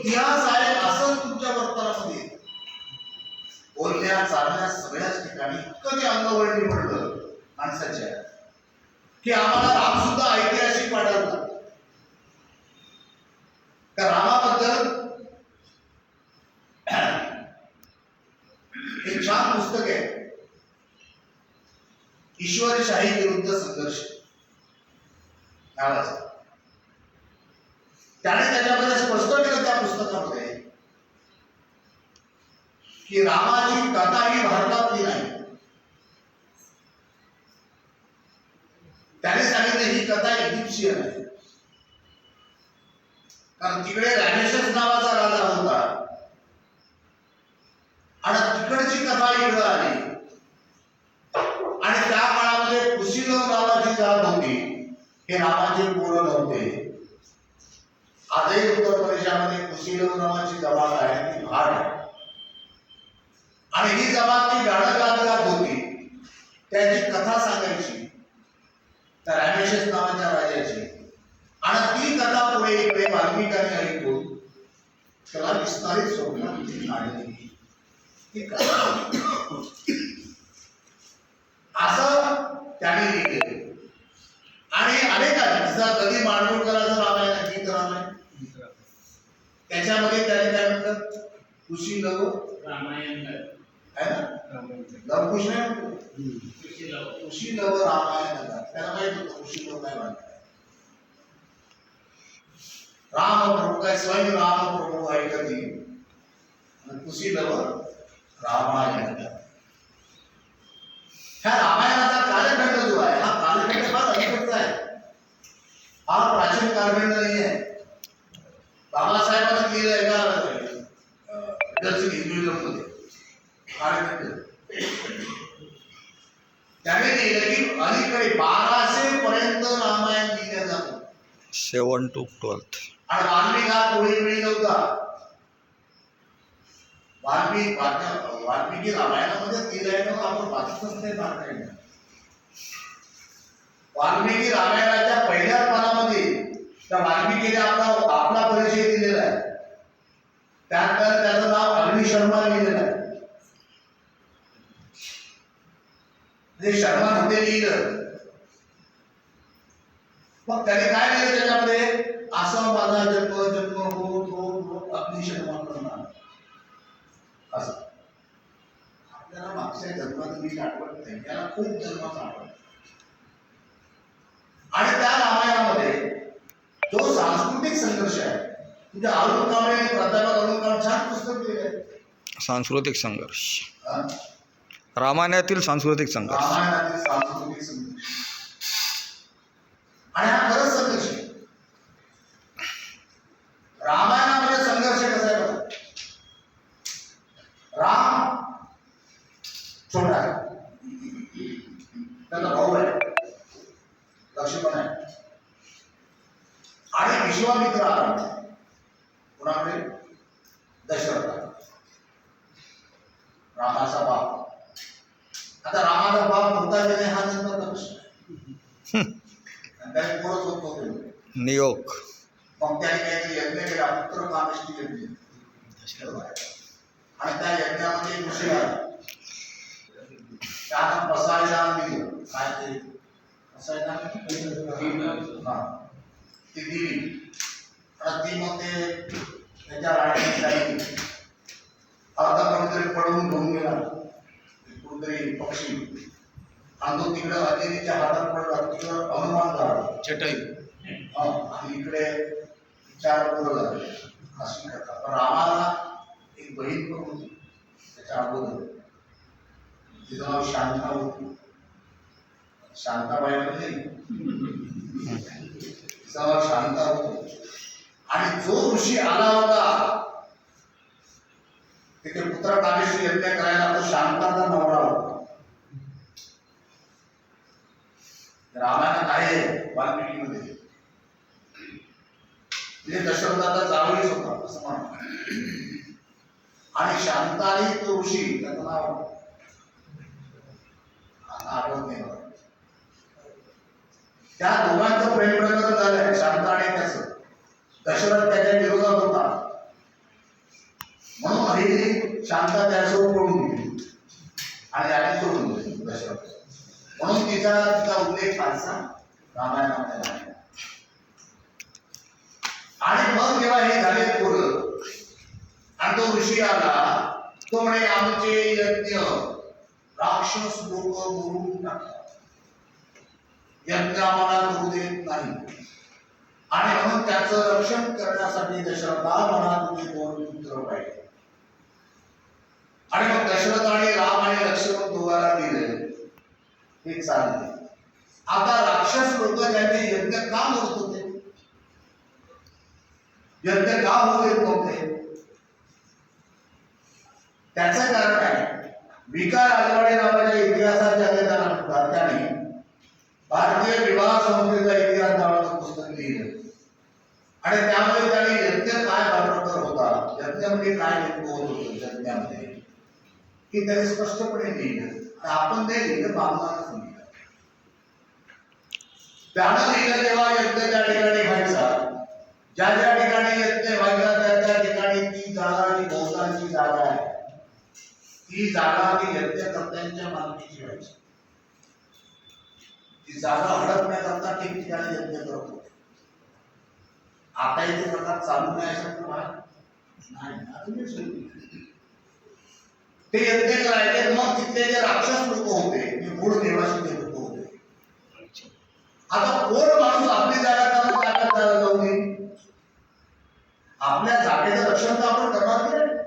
इतिहास आहे असं तुमच्या वर्तनामध्ये बोलण्या चालण्या सगळ्याच ठिकाणी इतकं ते अंगवळणी पडलं माणसाच्या की आम्हाला राम सुद्धा ऐतिहासिक वाटला. त्या रामाबद्दल एक छान पुस्तक आहे, ईश्वरशाही विरुद्ध संघर्ष नावाचं. त्याने त्याच्यामध्ये स्पष्ट केलं त्या पुस्तकामध्ये की रामाची कथा ही भारतातली नाही. त्याने सांगितलं ही कथा इजिप्शियन आहे, कारण तिकडे रॅमेसेस नावाचा राजा होता आणि तिकडची कथा इकडं आली. आणि त्या काळामध्ये कुशील नावाची जात होती, हे रामाचे पोरं नव्हते. आजही उत्तर प्रदेशामध्ये कुशील नावाची जमात आहे, ती भाट आहे. आणि ही जमात ती गाणं गात होती, त्याची कथा सांगायची त्या रॅमेसेस नावाच्या राजाची. आणि ती कथा पुढे इकडे वाल्मिकांनी ऐकून त्याला विस्तारित स्वरूपात काढली. ती कथा असं त्याने लिहिलेले. आणि अनेकांनी जर कधी मांडगुळकरांचं रामायण गीत रामायण त्याच्यामध्ये त्याने काय म्हणतात, कुशी लव रामायण आहे ना, लवकुश नाही, कुशी लव रामायण. त्याला माहित होतं कुशी लव काय म्हणतात. राम प्रभू काय स्वयं राम प्रभू ऐकती कुशी लव रामायण. ह्या रामायणाचा कालखंड जो आहे, हा कालखंड फार अलीकडचा आहे, हा प्राचीन कालखंड नाही आहे. बाबासाहेबांनी लिहिलंय का हिंदुइझममध्ये कालखंड. त्याने लिहिलं की अलीकडे 1200 पर्यंत रामायण लिहिलं जातं, 7 to 12. आणि वाल्मिक हा कोळी वेळी नव्हता. वाल्मिकी रामायणामध्ये लिहिलंय ना, आपण वाचतच नाही बारकाईने. वाल्मिकी रामायणाच्या पहिल्या पानामध्ये त्या वाल्मिकीने आपला परिचय दिलेला आहे. त्यानंतर त्याचं नाव अग्नि शर्मा लिहिलेलं आहे. म्हणजे शर्मा होते लिहिलं. मग त्याने काय लिहिलं त्याच्यामध्ये, असा माझा जन्म हो अग्नि शर्मा करणार असं. आपल्याला मागच्या जन्मात नीट आठवत नाही, त्याला खूप जन्माचं आठवत. आणि त्या रामायणामध्ये जो सांस्कृतिक संघर्ष आहे, म्हणजे अरुण कांबळे आणि प्राध्यापक अरुण कांबळे छान पुस्तक लिहिलंय, सांस्कृतिक संघर्ष. रामायणातील सांस्कृतिक संघर्ष. रामायणातील सांस्कृतिक संघर्ष. आणि हा खरंच संघर्ष आहे. रामायणामध्ये संघर्ष कसा आहे बघा. राम छोटा आहे, त्याचा भाऊ आहे लक्ष्मण आहे, आणि विश्वामित्र कुणाकडे, दशरथ रामाचा बाप. आता रामाचा बाप होता की नाही हा नंतरचा प्रश्न आहे. त्याने पुरत होतो नियोग. मग त्याने काहीतरी यज्ञ केला, पुत्र कामेष्टी यज्ञ. आणि त्या यज्ञामध्ये ऋषी आला, त्यानं बसायला दिलं. काय ते बसायला ती दिली. आणि ती मग ते त्याच्या राणीने सांगितली. अर्धा कोणतरी पडवून घेऊन गेला, कोणतरी पक्षी, आणि तो तिकडे अतिथीच्या हातात पडला. तिकडं हनुमान झाला चटई, आणि इकडे 4 मुलं झाले. अशी कथा. पण रामाला एक बहीण पण होती त्याच्या अगोदर, तिचं नाव शांता होती. शांताबाई म्हणजे तिचं नाव शांता होतं. आणि जो ऋषी आला होता तिथे पुत्र कामेष्टी यज्ञ करायला, तो शांताचा नवरा होता. रामायणात आहे वाल्मिकीमध्ये, म्हणजे दशरथाचा जावळीच होता असं म्हणतात. आणि शांता आणि तो ऋषी, त्याचं नाव आठवत नाही मला. त्या दोघांचं प्रेम प्रकरण झालंय, शांता आणि त्याचं. दशरथ त्याच्या विरोधात होता, शांता त्यासोबत पळून गेली आणि आधी सोडून दिली दशरथ. म्हणून तिचा उल्लेख फारसा रामायणामध्ये नाही. आणि मग जेव्हा हे झाले पोरं आणि तो ऋषी आला, तो म्हणे आमचे यज्ञ राक्षस लोक मोडून टाकतात, यज्ञ आम्हाला करू देत नाही. आणि म्हणून त्याचं रक्षण करण्यासाठी दशरथा मला तुझे 2 पुत्र पाहिजे. आणि मग दशरथ आणि राम आणि लक्ष्मण दोघांना दिले, हे चालले. आता राक्षस लोक त्यांनी यज्ञ का करत होते, यज्ञ का होऊ देत नव्हते, त्याचं कारण आहे विकार राजवाडे नावाच्या इतिहासाच्या त्याने भारतीय विवाह संस्थेचा इतिहास नावाचं पुस्तक लिहिलं. आणि त्यामध्ये त्यांनी यज्ञ काय प्रकार होता, यज्ञामध्ये काय नेमकं होत होतं यज्ञामध्ये, की त्याने स्पष्टपणे लिहिलं. आपण ते लिहिलं, बांधवानच लिहिलं. त्यानं लिहिलं तेव्हा यज्ञ त्या ठिकाणी व्हायचा, ज्या ज्या ठिकाणी यज्ञ व्हायचा त्या त्या ठिकाणी ती जागा जी बहुतांची जागा आहे, ती जागा ती यज्ञकर्त्यांच्या मालकीची व्हायची. ती जागा हडपण्याकरता ठिकठिकाणी यज्ञ करत होते. आता इथे प्रकार चालू नाही असं नाही, ते यज्ञ करायचे. मग तिथले जे राक्षस लोक होते, ते मूळ निवासी ते लोक होते. आता कोण माणूस आपली जागा जाऊ नये, आपल्या जागेचं रक्षण तर आपण करणार नाही.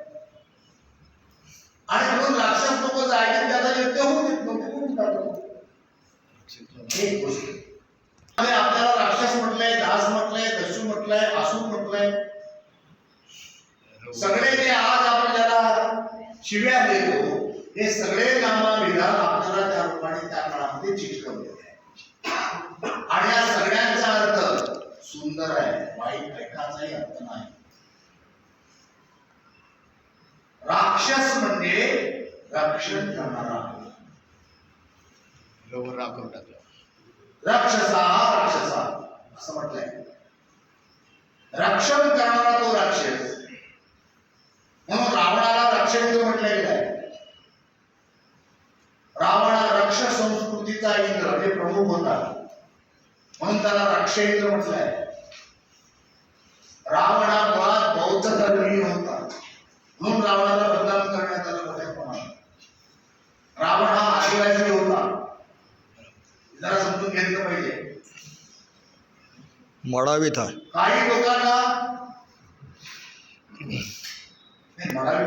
आणि म्हणून राक्षस लोक जायचे, त्याचा यज्ञ होऊ देत नव्हते. एक गोष्ट आपल्याला राक्षस म्हटलंय, दास म्हटलंय, दस्यू म्हटलंय, असुर म्हटलंय, सगळे जे आज आपण ज्याला शिव्या देतो, हे सगळे नामाविधान आपल्याला त्या रूपाने त्या काळामध्ये चिकटवले आहे. आणि या सगळ्यांचा अर्थ सुंदर आहे, वाईट एकाचाही अर्थ नाही. राक्षस म्हणजे रक्षण करणारा, राक्षसा असं म्हटलंय. रक्षण करणारा तो राक्षस, म्हणून रावणाला रक्षेंद्र म्हटलं गेलं आहे. रावण रक्ष संस्कृतीचा इंद्र, हे प्रमुख होता, म्हणून त्याला रक्षेंद्र म्हटलंय. रावण हा मुळात बौद्ध धर्मीय होता, म्हणून रावणाला बदनाम करण्यात आलं मोठ्या प्रमाणात. रावण हा आदिवासी होता, जरा समजून घेतलं पाहिजे. मडावी था काही लोकांना मडावी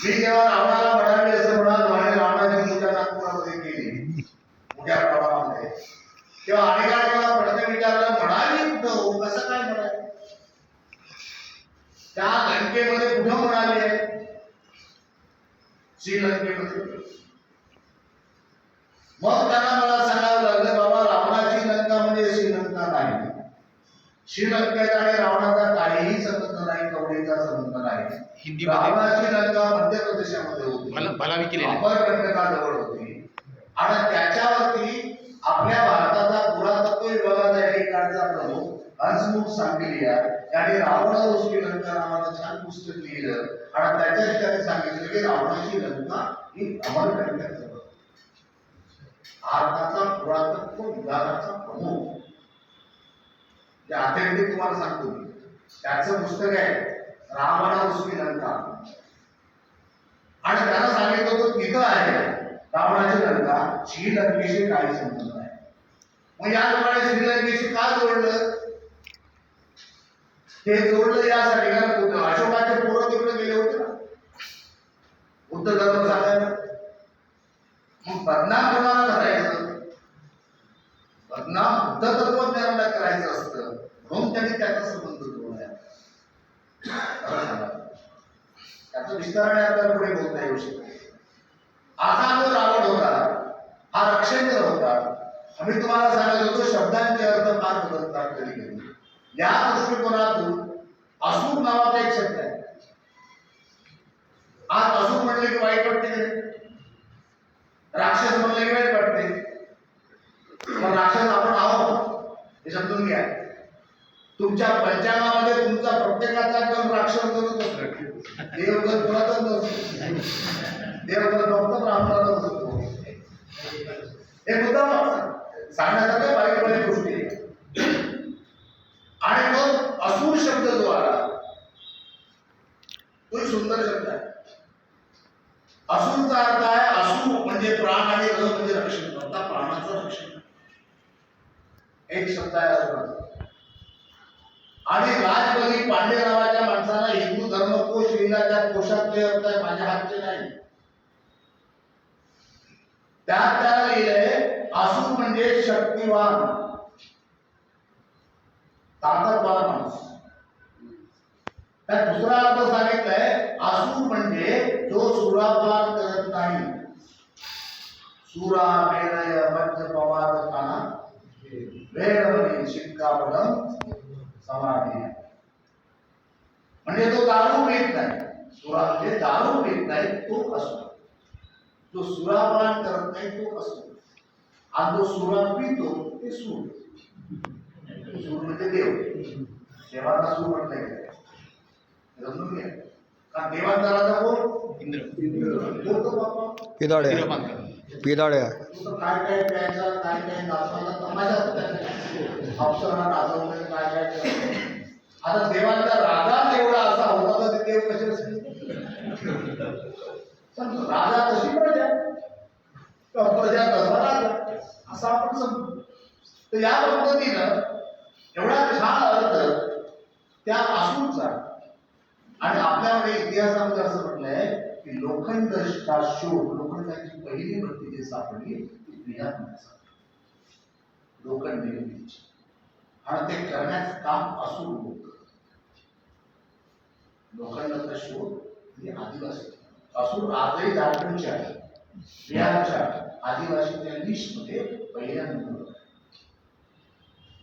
मी जेव्हा रावणाला मडावी असं म्हणाल आणि रावणाची पूजा नागपुरामध्ये केली मोठ्या प्रमाणामध्ये, तेव्हा अनेकांनी मला प्रश्न विचारला, म्हणावी कुठं, कसं काय म्हणाले, त्या लंकेमध्ये कुठं म्हणाले आहे, श्रीलंकेमध्ये. मग त्यांना मला सांगावं लागलं, बाबा रावणाची लंका म्हणजे श्रीलंका नाही, श्रीलंकेचा आणि रावणाचा काहीही संबंध नाही, कवडीचा संबंध नाही. रावणाची लंका मध्य प्रदेशामध्ये होती, अमरकंटकाजवळ होती. आणि त्याच्यावरती आपल्या भारताचा पुरातत्व विभागाचा एक ठिकाणचा प्रमुख हंसमुख सांगलीया यांनी रावण श्रीलंका नावाचं छान पुस्तक लिहिलं. आणि त्याच्या ठिकाणी सांगितलं की रावणाची लंका ही अमरकंटक, भारताचा पुरातत्व विभागाचा प्रमुख, जे अथेंटिक तुम्हाला सांगतो, त्याचं पुस्तक आहे रावण श्रीलंका. आणि त्याला सांगितलं होतं तिथं आहे रावणाची लंका, श्रीलंकेशी काही संबंध नाही. मग याप्रमाणे श्रीलंकेशी का जोडलं, ते जोडलं यासाठी का अशोकाचे पोरं तिकडे गेले होते ना बुद्ध धर्म सांगायला. मग बदनाम कोणाला करायचं, बदनाम बुद्ध तत्वज्ञानाला करायचं असतं, म्हणून त्यांनी त्याचा संबंध जोडला. त्याचं विस्ताराने आपल्याला पुढे बोलता येऊ शकते. आता जो रावण होता हा रक्षेंद्र होता. आम्ही तुम्हाला सांगत होतो शब्दांचे अर्थ फार बदलतात कधी कधी. या दृष्टिकोनातून असुर नावाचा एक शब्द आहे. आज असुर म्हणले की वाईट वाटते, राक्षस म्हणले की वाईट वाटते. पण राक्षस आपण आहोत हे समजून घ्या. तुमच्या पंचांगामध्ये तुमचा प्रत्येकाचा कल राक्षसातच असतो. देवगण कुणाचाच नसतो. देवगण फक्त ब्राह्मणाचाच असतो. हे मुद्दाम सांगण्यासारख्या वाईट वाईट गोष्टी आहेत. आणि मग असूर शब्द जो आला तो सुंदर शब्द आहे. असूरचा अर्थ आहे असू म्हणजे प्राण आणि र म्हणजे रक्षण. आता प्राणाचं रक्षण एक शब्द आहे असुराचा. आणि राजबली पांडे नावाच्या माणसाला हिंदू धर्मकोश लिहिला. त्या कोशातले अर्थ आहे माझ्या हातचे नाही. त्यात त्याला लिहिलंय असुर म्हणजे शक्तिवान ताकदवान माणूस. त्यात दुसरा अर्थ सांगितलाय असुर म्हणजे जो सुरापान करत नाही. सुरा मेलय मध्य पवाद काना वेळवणी शिक्कापदम समाधी. म्हणजे तो दारू पीत नाही. सुरा म्हणजे दारू पीत नाही तो असुर. जो सुरापान करत नाही तो असुर. आणि जो सुरा पितो ते सूर. सूर म्हणजे देव. देवाचा सूर म्हटलंय समजून घ्या. कारण देवाचा राजा कोण? इंद्र. तो बाप्पा पिदाड्या पिदाड्या तुझं काय काय प्यायचा काय काय नाचवायचा तमाशा अप्सरा नाचवणे काय काय करायचं. आता देवाचा राजा एवढा असा होता तर ते देव कसे असतील. राजा कशी प्रजा प्रजा कसा राजा असं आपण समजू. तर या पद्धतीनं एवढा छान अर्थ त्या असुरचा. आणि आपल्याकडे इतिहासामध्ये असं म्हटलंय की लोखंडचा शोध लोखंडाची पहिली वृत्ती जी सापडली ती बिहारमध्ये सापडली. लोखंड निर्मितीची. आणि ते करण्याचं काम असुर लोक. लोखंडाचा शोध म्हणजे आदिवासी. असुर आजही झारखंडचे आहे. बिहारच्या आदिवासीच्या लिस्टमध्ये पहिल्या नंबरवर आहे.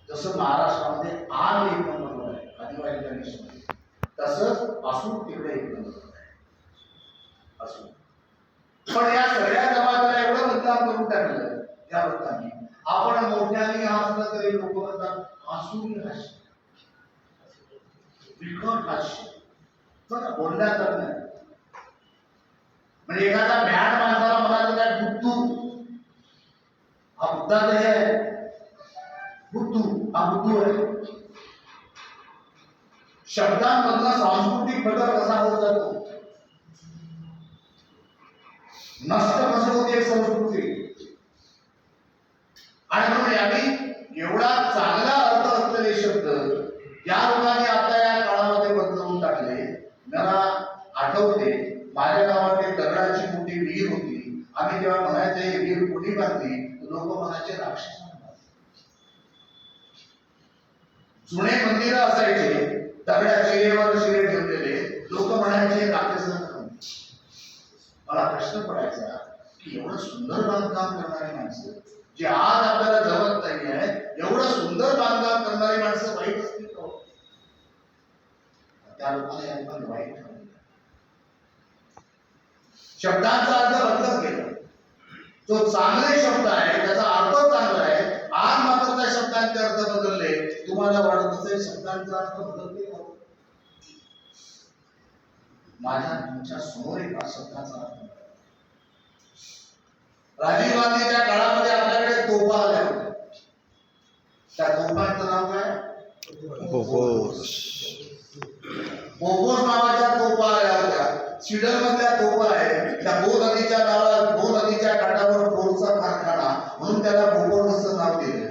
जसं महाराष्ट्रामध्ये आग एक नंबरवर आहे आदिवासीच्या लिस्टमध्ये तसंच असुर तिकडे एक नंबरवर आहे. असुर. पण या सगळ्या जमातीला एवढं बदनाम करून टाकलं या लोकांनी. आपण मोठ्याने हसलं तरी लोक म्हणतात असुरी हास्य बिकट हास्य. बघा बोलल्या तर नाही. म्हणजे एखादा भ्याड माणसाला म्हणायचं काय बुद्धू. हा बुद्धाचं हे आहे. बुद्धू हा बुद्धू आहे. शब्दांमधला सांस्कृतिक बदल कसा होत जातो. नष्ट कसं होते एक संस्कृती. आणि म्हणून याने एवढा चांगला अर्थ असलेले शब्द या लोकांनी आता या काळामध्ये बदलवून टाकले. मला आठवते माझ्या गावात एक दगडाची मोठी विहीर होती. आम्ही जेव्हा म्हणायचे विहीर कुठे बांधली लोक म्हणायचे राक्षस. जुने मंदिर असायचे दगडाच्या शिरेवर शिरे ठेवलेले. लोक म्हणायचे राक्षस. मला प्रश्न पडायचा की एवढं सुंदर बांधकाम करणारी माणसं जे आज आपल्याला जवळ नाही आहे एवढं सुंदर बांधकाम करणारी माणसं वाईट असतील का? त्या लोकांना आपण वाईट ठरवलं. शब्दांचा अर्थ बदलत गेला. जो चांगले शब्द आहे त्याचा अर्थ चांगला आहे. आज मात्र त्या शब्दांचे अर्थ बदलले. तुम्हाला वाटत असेल शब्दांचा अर्थ बदलते का? माझ्या तुमच्या समोर एका शब्दाचा अर्थ. राजीव गांधीच्या काळामध्ये आपल्याकडे तोफा आल्या होत्या. त्या तोफांचं नाव काय? बोगोस. बोगोस नावाच्या तोफा आल्या होत्या. स्वीडन मधल्या तोफा आहे. त्या बो नदीच्या नावात बो नदीच्या काठावर फोर्सचा कारखाना म्हणून त्याला बोगोस असं नाव दिलं.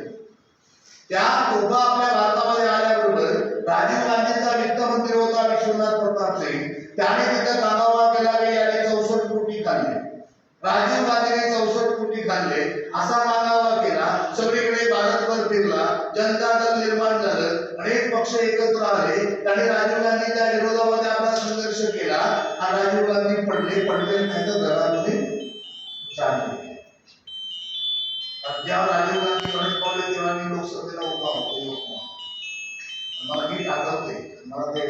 त्या तोफा आपल्या भारतामध्ये आल्याबरोबर राजीव गांधीचा वित्तमंत्री होता विश्वनाथ प्रताप सिंग. त्याने तिथं कामावा केला की याने 64 कोटी खाल्ले. राजीव गांधीने 64 कोटी खाल्ले असा कामावा केला. सगळीकडे भारतभर फिरला. जनता दल निर्माण झालं. अनेक पक्ष एकत्र आले. त्याने राजीव गांधीच्या विरोधामध्ये आपला संघर्ष केला आणि राजीव गांधी पडले नाही तर घरामध्ये चालले. जेव्हा राजीव गांधी परत पडले तेव्हा मी लोकसभेला उभा होतो. मला नीट आठवते. मला ते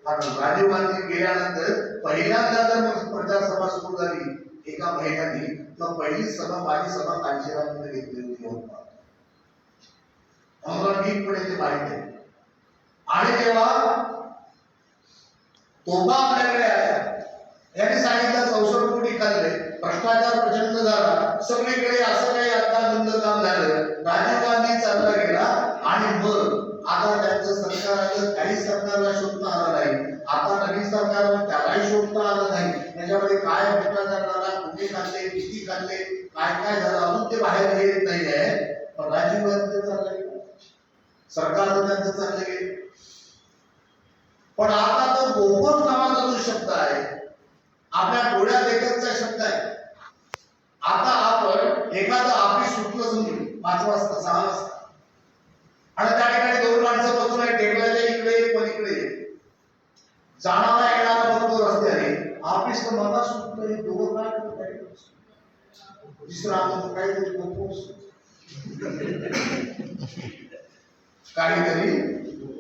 राजीव गांधी गेल्यानंतर पहिल्यांदा जर प्रचार सभा सुरू झाली एका महिन्याने तर पहिली सभा माझी सभा कांचीराममध्ये घेतली होती. मला नीटपणे ते माहिती आहे. आणि जेव्हा तोफा आपल्याकडे आल्या, यांनी सांगितलं 64 कोटी खाल्ले, भ्रष्टाचार प्रचंड झाला, सगळीकडे असं काही अंदाधुंद काम झालं, राजीव गांधी चालला गेला आणि मग आता त्यांचं सरकार आलं, काही सरकारला शोधता आलं नाही, आता नवीन सरकार त्यालाही शोधता आलं नाही, त्याच्यामध्ये काय भ्रष्टाचार झाला, कुठे खाल्ले, किती खाल्ले, काय काय झालं अजून ते बाहेर येत नाही आहे. पण राजीव गांधी चाललं गेलं, सरकार त्यांचं चाललं गेलं. पण आता तो बोगस नावाचा जो शब्द आहे, आपल्या डोळ्यात एकच शब्द आहे. आता आपण एखादं ऑफिस सुटलं समजून 5 वाजता 6 वाजता आणि त्या ठिकाणी 2 माणसं बसून आहे, टेबलाच्या इकडे पलीकडे जाणारा येणारा बघतो रस्त्याने, ऑफिस तर मला सुटलं, हे दोघं काय करतात, तिसरा म्हणतो काहीतरी बोगस काहीतरी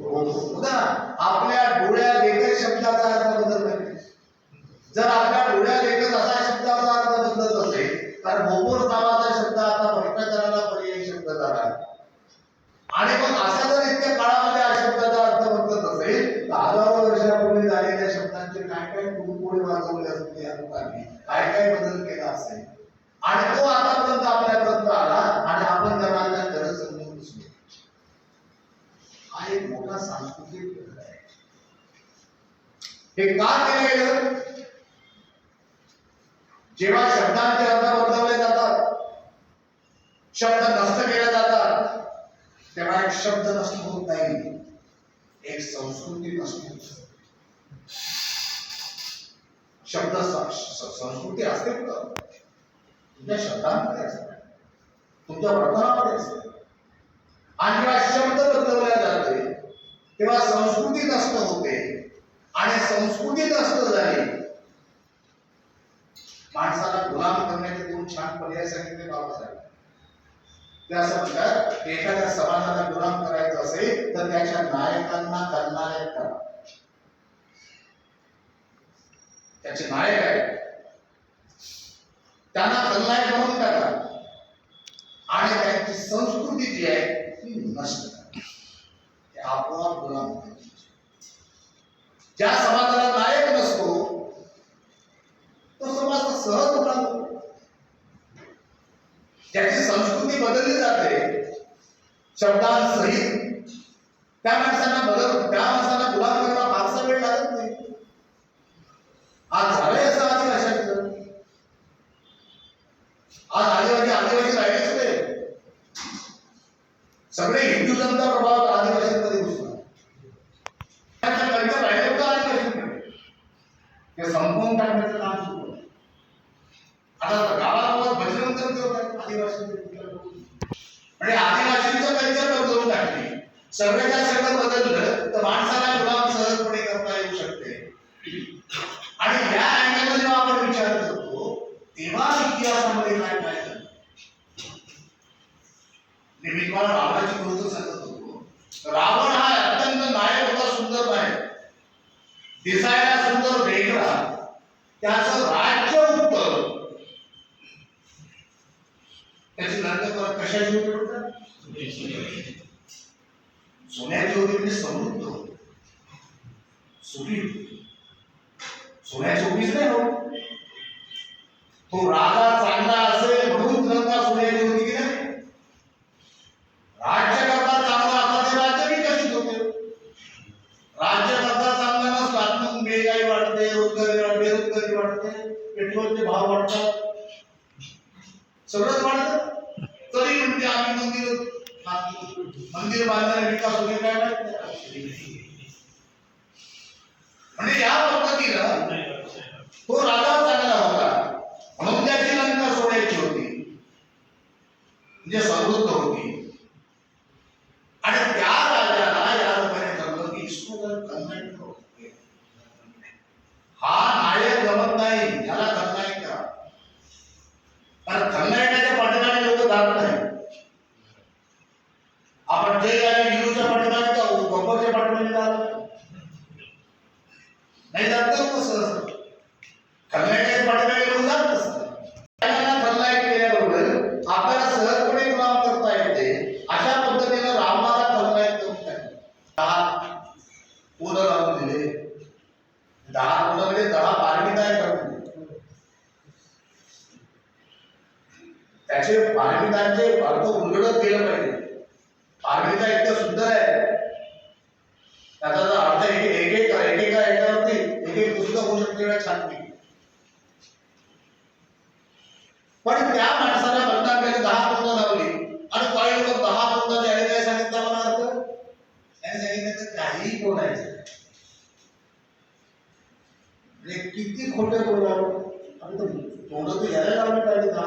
बघा. आपल्या डोळ्यात एकच शब्दाचा अर्थ बदल नाही. जर आपल्या डोळ्यात एकच असा शब्दाचा अर्थ बदलत असेल तर बोगस नावाचा शब्द आता भ्रष्टाचाराला पर्यायी शब्द झाला. आणि मग असा जर इतक्या काळामध्ये हा शब्दाचा अर्थ बदलत असेल तर हजारो वर्षापूर्वी झालेल्या शब्दांचे काय काय पुढे वाजवले असते या लोकांनी, काय काय बदल केला असेल, आणि तो आतापर्यंत आपल्यापर्यंत आला आणि आपण जगाला खरं समजून बसलो. हा एक मोठा सांस्कृतिक बदल आहे. हे का केलं गेलं? जेव्हा शब्दांचे अर्थ बदलले जातात, शब्द नष्ट केले जातात, तेव्हा एक शब्द नष्ट होत नाही, एक संस्कृती नष्ट होत. शब्द संस्कृती असते कुठं? तुमच्या शब्दांमध्ये असते, तुमच्या वर्तनामध्ये असते. आणि जेव्हा शब्द बदलले जाते तेव्हा संस्कृती नष्ट होते, आणि संस्कृती नष्ट झाली. माणसाला गुलाम करण्याचे 2 छान पर्याय सांगितले बाबासाहेब. ते असं म्हणतात, एखाद्या समाजाला गुलाम करायचं असेल तर त्याच्या नायकांना खलनायक करा. त्याचे नायक आहेत त्यांना खलनायक म्हणून टाका, आणि त्यांची संस्कृती जी आहे ती नष्ट करा. ते आपोआप गुलाम होते. ज्या समाजाला नायक नसतो तो समाज सहज गुलाम होतो. ज्याची संस्कृती बदलली जाते शब्दांसहित, त्या माणसाला गुलाम करायला फारसा वेळ लागत नाही. आज झालंय असं आदिवाशांचं. आज आदिवासी राहिलेच नाही. सगळे हिंदुजमचा प्रभाव आदिवासींमध्ये घुसला. कल्चर राहिले होतं आदिवासींकडे, ते संपवून टाकण्याचं काम सुरू आहे. आता गावागावात बजरंग दल होत आदिवासी, आणि आदिवासींचं कल्चर बदलून टाकले. सगळ्याच्या सगळं बदललं तर माणसाला गुलाम सहजपणे करता येऊ शकते. आणि या अँगलने जेव्हा आपण विचार करतो तेव्हा इतिहासामध्ये काय काय झालं. मी तुम्हाला रावणाची गोष्ट सांगत होतो. रावण हा अत्यंत नायक होता, सुंदर नायक, दिसायला सुंदर, वेगळा, त्याचं राज्य उत्तम. त्याची लग्न कशाची होती होतं? सोन्याची होती, म्हणजे समृद्ध होती, सुखी होती. सोन्याची उभीच नाही हो. तो राजा चांगला असेल म्हणून लंका सोन्याची होती की नाही? राज्य करता चांगला असता ते राज्य विकसित होते. राज्य करता चांगला नसला मग महागाई वाढते, बेरोजगारी वाढते, पेट्रोलचे भाव वाढतात, सगळंच वाढतं. तरी म्हणते आम्ही मंदिर बांधण्याला विकास होते काय माहिती. म्हणजे या पद्धतीनं तो राजा चांगला होता म्हणून त्याची लंका सोडायची होती, म्हणजे समृद्ध होती. आणि त्या राजाला या लोकांनी ठरवलं की इसको खलनायक करो. हा नायक जमत नाही, याला खलनायक करा. कारण खलनायकाच्या पाठीमागे लोक जात नाही. आपण जय आणि वीरूच्या पाठीमागे जाऊ, गब्बरच्या पाठीमागे जाऊ नाही जात कसं. खलनायकाच्या पाठीमागे लोक जात नसतात. खलनायक केल्याबरोबर आपल्याला सहजपणे गुलाम करता येते. अशा पद्धतीने रावणाला खलनायक करून टाकले. त्याचे पारमितांचे अर्थ उलगडत गेलं पाहिजे. पारमिता इतकं सुंदर आहे, त्याचा जर अर्थ एकेका याच्यावरती एक पुस्तक होऊ शकते एवढ्या छान पैकी. पण त्या माणसाला बंधाकडे 10 तोंड लावली आणि काही लोक 10 तोंड त्याने काय सांगितलं मला अर्थ त्याने सांगितलं काहीही बोलायचं म्हणजे किती खोटे बोलावं. तोंड तर यायला लावलं पाहिजे का.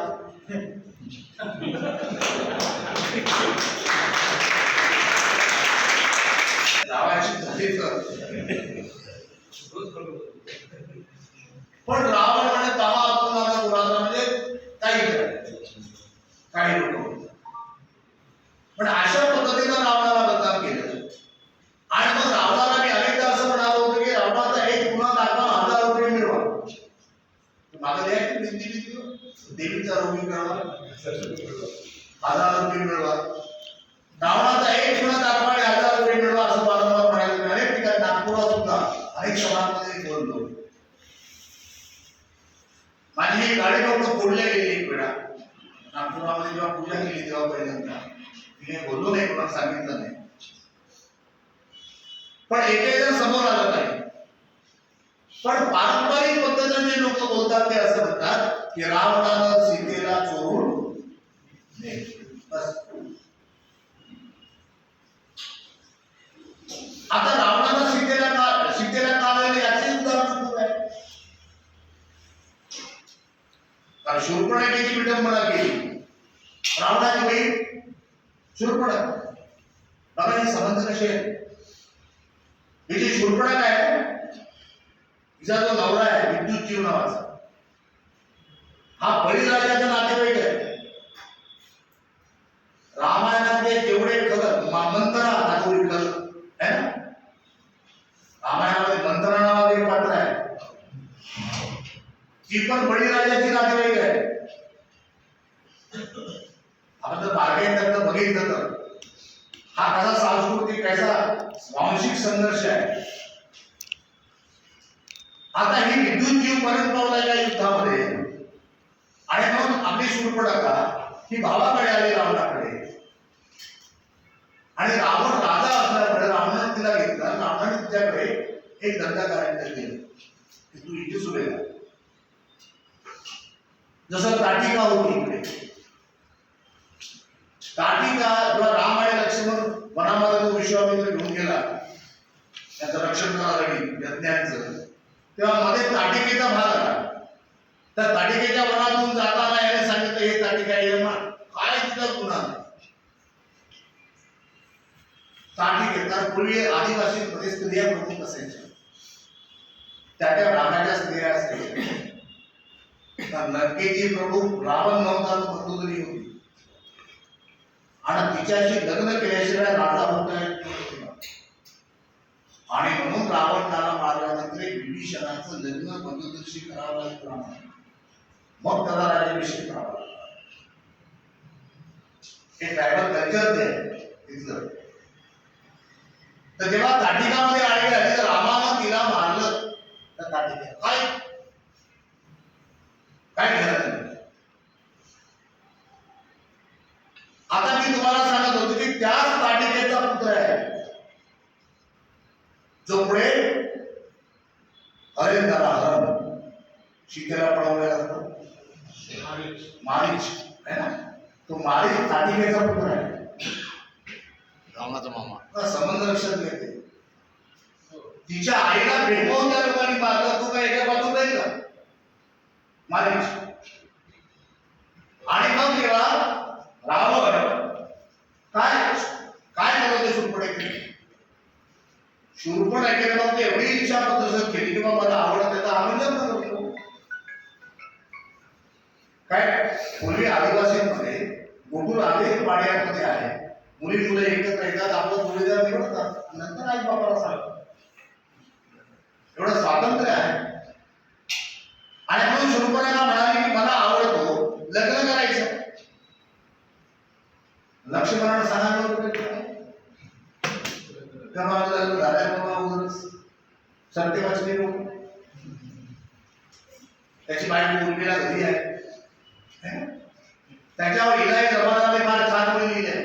लावायची झाली तर पण रावण म्हणे 10 अपमानाचा गुन्हा म्हणजे काही लोक पण अशा पद्धतीनं रावणाला बदनाम केलं. आणि मग रावणाला मी अनेकदा असं म्हणालो होतो की रावणाचा एक गुन्हा दाखवा 1000 रुपये मिळवा. मागे द्या देवीचा रोगी करा 1000 रुपये मिळवा. रावणाचा एक गुन्हा दाखवा आणि 1000 रुपये मिळवा असं वारंवार म्हणाले. अनेक ठिकाणी नागपुरात सुद्धा अनेक सभांमध्ये बोललो. माझी ही गाडी लोक फोडल्या गेली एक वेळा नागपुरामध्ये जेव्हा पूजा केली तेव्हा पहिल्यांदा तिने बोललो नाही, कोणाला सांगितलं नाही. पण एक जण समोर आलं नाही. पण पारंपरिक पद्धतीने लोक बोलतात ते असं म्हणतात की रावणानं सीतेला चोरून बस. आता रावणानं सीतेला का वेळेला याचे उदाहरण आहे. कारण शूर्पणखेची विडंबना केली रावणाची बहीण शूर्पणखा. बघा हे संबंध कसे आहेत. ही जी शूर्पणखा आहे तिचा जो नवरा आहे विद्युतजीव नावाचा हा बळीराजाचा नातेवाईक आहे. रामायणातले जेवढे खबर मंथरा नागोरी खबर आहे ना, रामायणामध्ये मंथरा नावाचे एक पात्र आहे, ती पण बळीराजाची नातेवाईक आहे. आपण जर बारकाईनं बघितलं तर हा कसा सांस्कृतिक कसा वांशिक संघर्ष आहे. आता ही विद्युतजीव मरण पावला या युद्धामध्ये आणि मग आपली शूर्पणखा ही भावाकडे आली रावणाकडे आणि रावण राजा असल्यामुळे रावणाने तिला घेतला. रावणाने तिच्याकडे एक दंडकारण्य केलं की तू इथे उभे राहा. जसं ताटिका होती इकडे, ताटिका जेव्हा राम आणि लक्ष्मण वनामध्ये तो विश्वामित्र घेऊन गेला त्याचं रक्षण करायला यज्ञांचं, तेव्हा मध्ये ताटिकेचा भाग आला. त्या ताटिकेच्या वनातून जाताना याने सांगितलं हे ताटिका यजमान काय तिचा गुन्हा. ताटिके तर पूर्वी आदिवासींमध्ये स्त्रिया प्रमुख असायच्या, त्या रामाच्या स्त्रिया असायच्या. लंकेची प्रमुख रावण नव्हता तर मंदोदरी होती आणि तिच्याशी लग्न केल्याशिवाय राजा होता येत नव्हता. आणि म्हणून रावण त्याला मारल्यानंतर विभीषणाचं लग्न मंदोदरीशी करावं लागलं, मग त्याला राज्याभिषेक करावा लागला. हे ट्रायबल कल्चर आहे तिथलं. तर जेव्हा ताटिकामध्ये आली तर रामानं तिला मारलं तर ताटिका काय केलं. आता मी तुम्हाला सांगत होतो की त्याच ताटिकेचा पुत्र आहे जो पुढे हरण झाला. हरण सीतेला पळवलेला असतो मारीच आहे ना, तो मारीच ताटिकेचा पुत्र आहे, रावणाचा मामा. संबंध लक्षात घेते. तिच्या आईला भेटवून त्या लोकांनी मारलं. तू काय एका बाजूला आहे का मारीच. आणि मग तेव्हा रावण काय करत शूर्पणखेने मग एवढी इच्छा प्रदर्शन केली की मला आवडत त्याचा आम्ही लग्न करतो. काय पूर्वी आदिवासींमध्ये गोकुळ अनेक पाड्यांमध्ये आहे, मुली मुले एकत्र येतात, आपलं मुलीला निवडतात, नंतर आई बाबाला सांगतात. एवढं स्वातंत्र्य आहे. आणि म्हणून शूर्पणखा म्हणाली की मला आवडतो, लग्न करायचं. लक्ष्मणाला सांगायला सत्यवाचनी लोक त्याची बायको उर्मिला घरी आहे, त्या त्याच्यावर इलाही जमादारने फार छान बोली लिहिली आहे.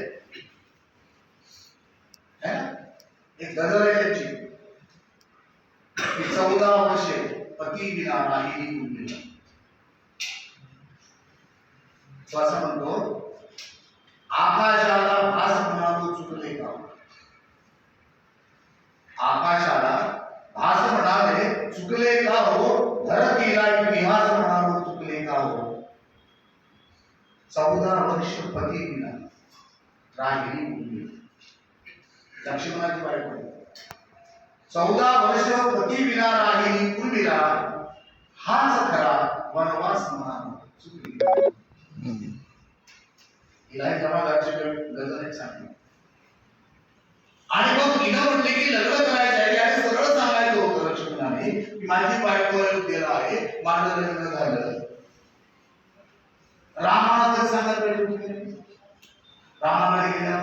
है ना? एक गजल आहे त्यांची की 14 वर्षे पती विना राहिली उर्मिला. तो असं म्हणतो, आकाशाला भास म्हणालो चुकले का, आकाशाला भास म्हणाले चुकले का हो, धरतीला इतिहास म्हणालो चुकले का हो. 14 वर्ष पती विना राहिली उर्मिला. लक्ष्मणाची बायको 14 वर्ष पती विना राहिली उर्मिला, हाच खरा वनवास म्हणा चुकली. इलाही जमादारची गजल एक सांगली. आणि मग तिनं म्हटले की लग्न करायचं आहे आणि सरळ सांगायचं होतं लक्ष्मणाने की माझी बायको गेला आहे, माझं लग्न झालं. रामाला तर सांगायला पाहिजे होतं. रामाकडे गेला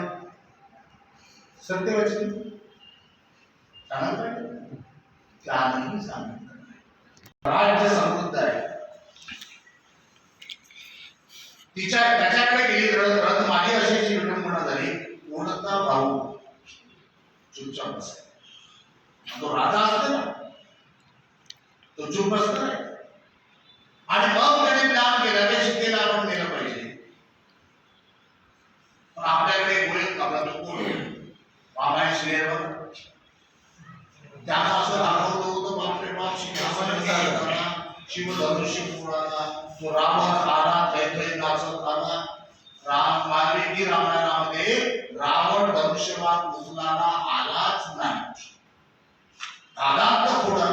सत्यवचन सांगायला पाहिजे, त्यानेही सांगितलं. राज्य समृद्ध आहे, त्याच्याकडे गेली रथ माझी अशी विडंबना झाली. ओढता भाऊ चुपचाप बसाय. तो राजा असतो ना, तो चुप बसतो नाही. आणि मग त्याने प्लॅन केला की सीतेला आपण नेलं पाहिजे. पण आपल्याकडे गोळी आपला तो कोण रामायण श्रेयवर त्यानं असं दाखवलं होतं, बापरे बाप शिवधनुष्य पुराणा तो रावण आला थैथै नाचत आला. राम वाल्मिकी रामायणामध्ये रावण धनुष्यबाण उचलाना आलाच नाही. आला तर थोडा